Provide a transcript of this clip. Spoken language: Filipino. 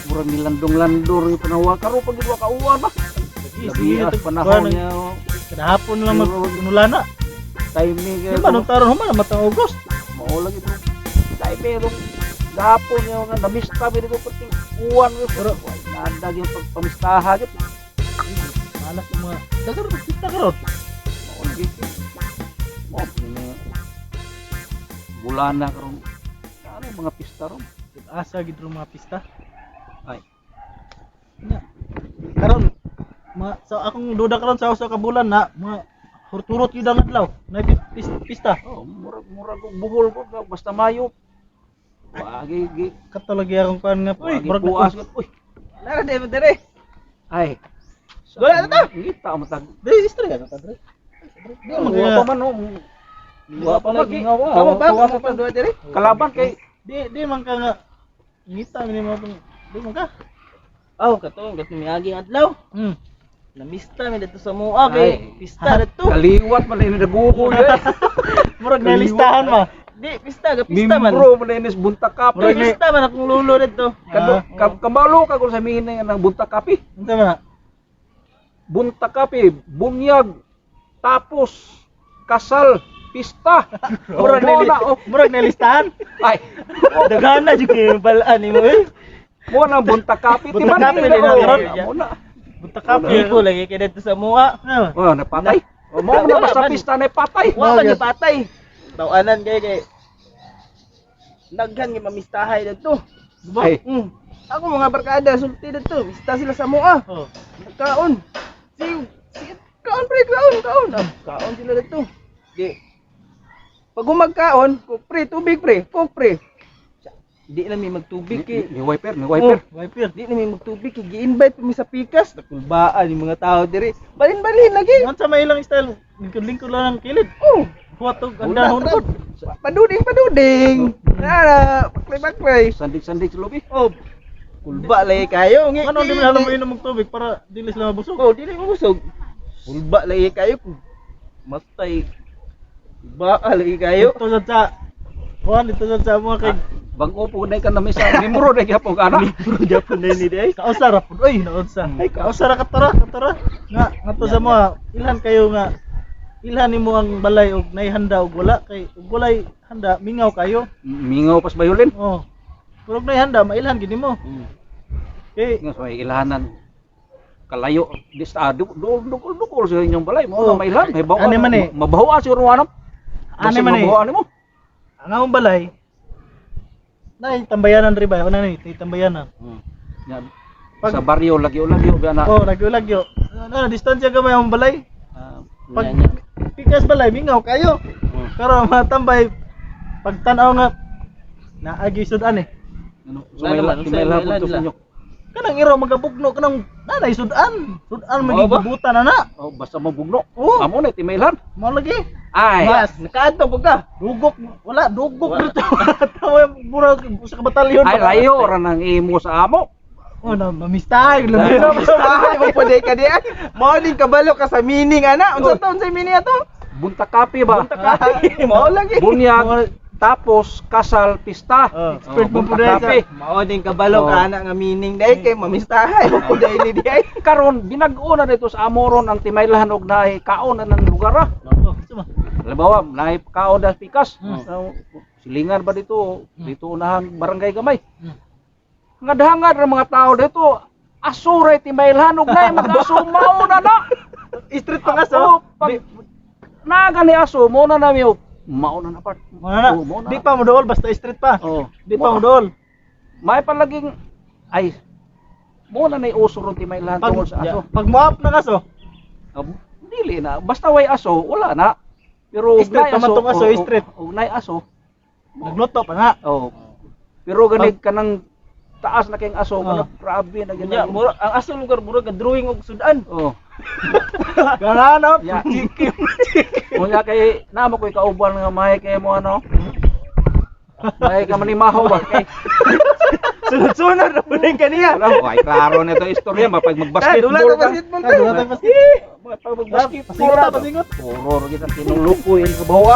murag nilandong-landor yung panawa karo pag dua ka uwan ba. Labi as panahon niya. Kadahapon lang magpunulana. Timing Di ba nung taron human matang August? mao lagi bro. Dai pero gahapon yung nga namista mi dito pating uwan pero nadag yung pagpamistaha gid. Alas yung mga dagar kita karon. Mao lagi. Mao ini bulan na karon. Ano mga pista ron? Asa gid ro mga pista. Ay. Nya. Karon sa akong duda karon sa usa ka bulan na mga turut yun ang adlaw na pista. Oh, murag og buhol ko basta Mayo. Wagi gi Katulog akong kuan nga uy, murag buas na. gid. Uy, Lara de dire. ay. Wala na ta. Ngita mo tag. Dre istre ka ta dre. Di mo pa man no. Wa pa lagi nga wa. Tama ba? Tawa Tama pa duha dire. Kalaban kay Di man ka nga ngita ni mo di man ka. Oh, katong miaging adlaw. Namista mi dito sa mua Ay. kay pista dito. kaliwat man ini nabuhol eh. Murag na listahan ma. Di pista ga pista man. Mimbro man ini buntak kape. Murag pista man akong lulo dito. Kabalo ka kung sabihin na ng buntak kape. Unsa man? Buntak kape, bunyag, tapos kasal, pista. Murag na listahan. Ay, Dagana jud kay balaan nimo eh. mo na buntak kape Buntak kape, na din na, karon. din na. Mo na. Bunta ka Iko lagi kay dito sa mua. Oh, napatay. O mo na basta pista na patay. Wa man yung patay. Tawanan kay daghan nga mamistahay dito. Ay, Ako mga barkada sulti dito, mista sila sa mua. Oh. Nagkaon. Si kaon pre, kaon. Kaon sila dito. Di. Pag umagkaon, cook pre, tubig pre, cook pre. Di na may magtubig kay ni wiper, ni wiper. Wiper. di na may magtubig kay gi-invite pa mi sa pikas. Nakulbaan yung mga tao diri. Balin-balin lagi. Unsa may ilang style? Lingkod-lingkod lang ang kilid. Oh, Huwag anda hunod. paduding. Baklay-baklay. Sandik-sandik sa lobi. Oh, kulba lagi kayo. Ano di man alam mo inom og tubig para dili sila mabusog. Oh, dili mo busog. Kulba lagi kayo. Matay. Kulba lagi kayo. Ito sa Juan, ito sa mga kay Bangko po na ka na misa. Membro na gyapon ka na. Bro, Japan na ni day. kausar ra pud. Oy, naunsa. Ay, kausar ra katara. Nga ato sa mga ilhan kayo nga ilhan nimo ang balay og naihanda og wala kay og walay handa mingaw kayo. Mingaw pas bayulin. Oh. Pero og naihanda mailhan gid nimo. Okay. Nga sa may ilahanan kalayo dukol sa inyong balay mo Oh. na mailan may bawa. Ano man eh? Mabawa siguro ano? Ano man eh? Mabawa mo. Ang among balay na tambayanan ri ba? Ano ni tambayanan? Yan. Pag- Sa baryo lagi ba na. Oh, lagyo. Ano, distansya gamay ang balay. Pag pikas balay mingaw kayo. Pero matambay pag tan-aw nga naagi sudan eh. Ano? Wala naman, Sa may wala labot to nila. sa inyo. Kanang iro magabugno kanang nanay sudan. Sudan Oo ba? magibubutan na. Oh, basta mabugno. Oo. Amo na timailan. Mo lagi. Ay. Mas, nakaadto ko ka. Dugok wala dugok Wala. dito. Tawa mura sa batalyon. Ay layo ra nang imo sa amo. Oh, na mamistay. Layo mo pwede ka di ay. Morning kabalo ka sa meaning ana. Unsa taon sa meaning ato? Bunta kape ba? Bunta kape. Mao lagi. Bunyag, tapos kasal, pista. Expert mo bunta pud kape. Morning kabalo Oh. ka ana nga meaning day kay mamistahay mo pud ni di ay. Karon binag-o na dito sa Amoron ang timaylahan og naay kaon na ng lugar ah. Halimbawa, naay kaon das pikas. So, silingan ba dito? Dito unahang barangay gamay. Ngad-hangad ra mga tao dito. Asuray timaylahan og naay mag-asumaw na na. Street pa So, pag naga ni aso mo na nami mauna na part. Mana Oo, mauna. di pa mo dool basta street pa. Oh, Di pa mo dool. may palaging ay mo na nay uso ron timaylahan Pag tungod sa aso. pag mo up na kaso. Dili na basta way aso wala na. Pero ug Street nay naman tong aso, street. ug nay aso. Nagluto pa nga. Oh. Pero gani kanang taas na kayong aso, kana grabe na Nya, ganyan. mura ang asa lugar mura ka drawing og sudan. Oh. Ganana, Ya. chicken. Kunya kay namo koy kauban nga may kay mo ano. May ka manimahaw ba kay. Sunod-sunod na puling kaniya. Alam, ay klaro nito istorya mapag Dula mag-basketball ka ka. basketball Dula ka. tayo Mapag mag-basketball Pasingot ka. pasingot. Horror kita tinulukoy sa bawa.